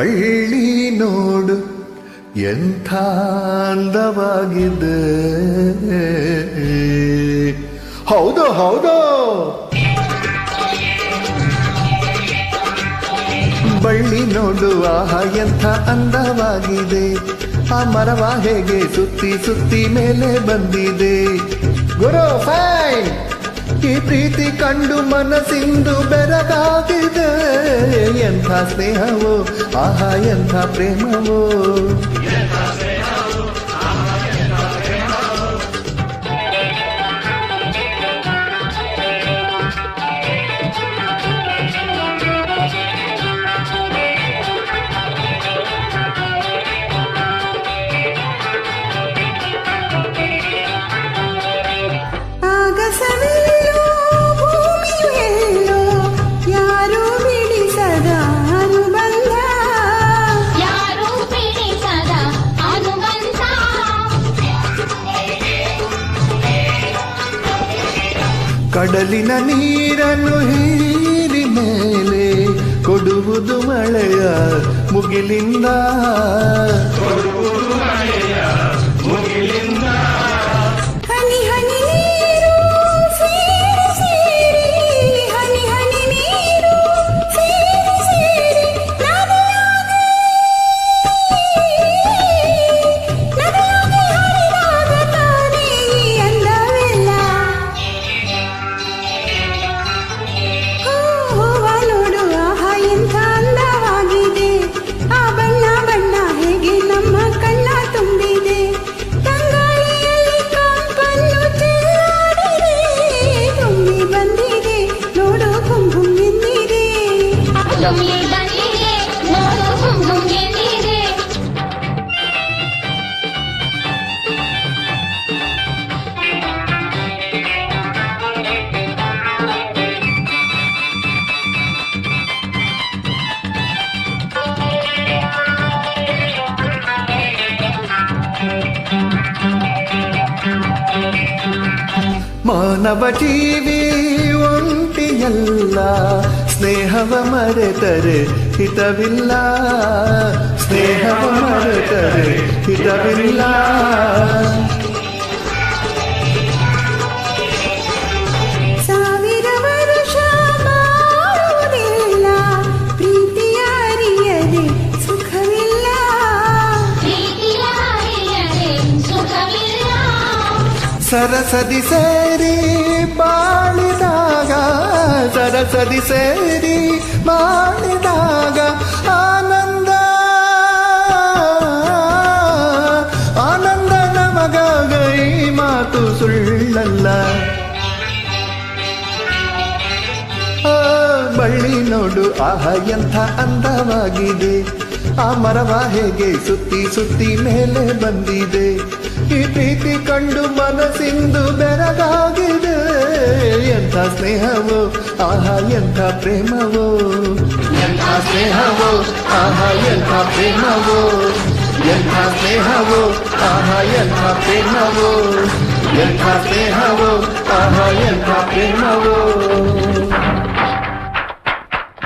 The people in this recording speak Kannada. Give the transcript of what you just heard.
ಬಳ್ಳಿ ನೋಡು ಎಂಥ ಅಂದವಾಗಿದೆ. ಹೌದು ಹೌದು, ಬಳ್ಳಿ ನೋಡು ಆಹಾ ಎಂಥ ಅಂದವಾಗಿದೆ. ಆ ಮರವ ಹೇಗೆ ಸುತ್ತಿ ಸುತ್ತಿ ಮೇಲೆ ಬಂದಿದೆ. ಗುರು ಫೈನ್, ಈ ಪ್ರೀತಿ ಕಂಡು ಮನಸ್ಸಿಂದು ಬೆರಗಾಗಿದೆ. ಎಂಥ ಸ್ನೇಹವೋ ಆಹಾ ಎಂಥ ಪ್ರೇಮವೋ. ಕಡಲಿನ ನೀರನ್ನು ಹೀರಿ ಮೇಲೆ ಕೊಡುವುದು ಮಳೆಯ ಮುಗಿಲಿಂದ. ಹನಿ ಹನಿ ನೀರು ಸೇರಿ ಸೇರಿ, ಹನಿ ಹನಿ ನೀರು ಸೇರಿ ಸೇರಿ ನದಿಯಾಗಿ ಹರಿದಾಗ ತಾನೇ ಈ ಅಂದವೆಲ್ಲ. ನೋಡು ಆಹಾ ಎಂಥ ಅಂದವಾಗಿದೆ. ಆ ಬಣ್ಣ ಬಣ್ಣ ಹೇಗೆ ನಮ್ಮ ಕಣ್ಣ ತುಂಬಿದೆ. ತಂಗಾಳಿಯಲ್ಲಿ ಕಾಂಪನ್ನು ಚೆಲ್ಲಾಡಿದೆ. ತುಂಬಿ ಬಂದಿದೆ ನೋಡು ಗುಮ್ ಗುಮ್ ಎಂದಿದೆ. ಮಾನವ ಜೀವಿ ಒಂಟಿಯಲ್ಲ, ಸ್ನೇಹವ ಮರೆತರೆ ಹಿತವಿಲ್ಲ. ಸ್ನೇಹವ ಮರೆತರೆ ಹಿತವಿಲ್ಲ. ಸಾವಿರ ವರುಷ ಮಾಡುವುದಿಲ್ಲ, ಪ್ರೀತಿಯ ಅರಿಯದೆ ಸುಖವಿಲ್ಲ. ಸರಸದಿ ಸೇರಿ ಬಾಳಿದಾಗ, ಸರಸದಿ ಸೇರಿ ಬಾಳಿದಾಗ ಆನಂದ ಆನಂದ ನಮಗಾಗ ಈ ಮಾತು ಸುಳ್ಳಲ್ಲ. ಬಳ್ಳಿ ನೋಡು ಆಹಾ ಎಂಥ ಅಂದವಾಗಿದೆ. ಆ ಮರವ ಹೇಗೆ ಸುತ್ತಿ ಸುತ್ತಿ ಮೇಲೆ ಬಂದಿದೆ. ಈ ಪ್ರೀತಿ ಕಂಡು ಮನಸ್ಸಿಂದು ಬೆರಗಾಗಿದೆ. ಎಂಥ ಸ್ನೇಹವೋ ಆಹಾ ಎಂಥ ಪ್ರೇಮವೋ. ಎಂಥ ಸ್ನೇಹವೋ ಆಹಾ ಎಂಥ ಪ್ರೇಮವೋ. ಎಂಥ ಸ್ನೇಹವೋ ಆಹಾ ಎಂಥ ಪ್ರೇಮವೋ. ಎಂಥ ಸ್ನೇಹವೋ ಆಹಾ ಎಂಥ ಪ್ರೇಮವೋ.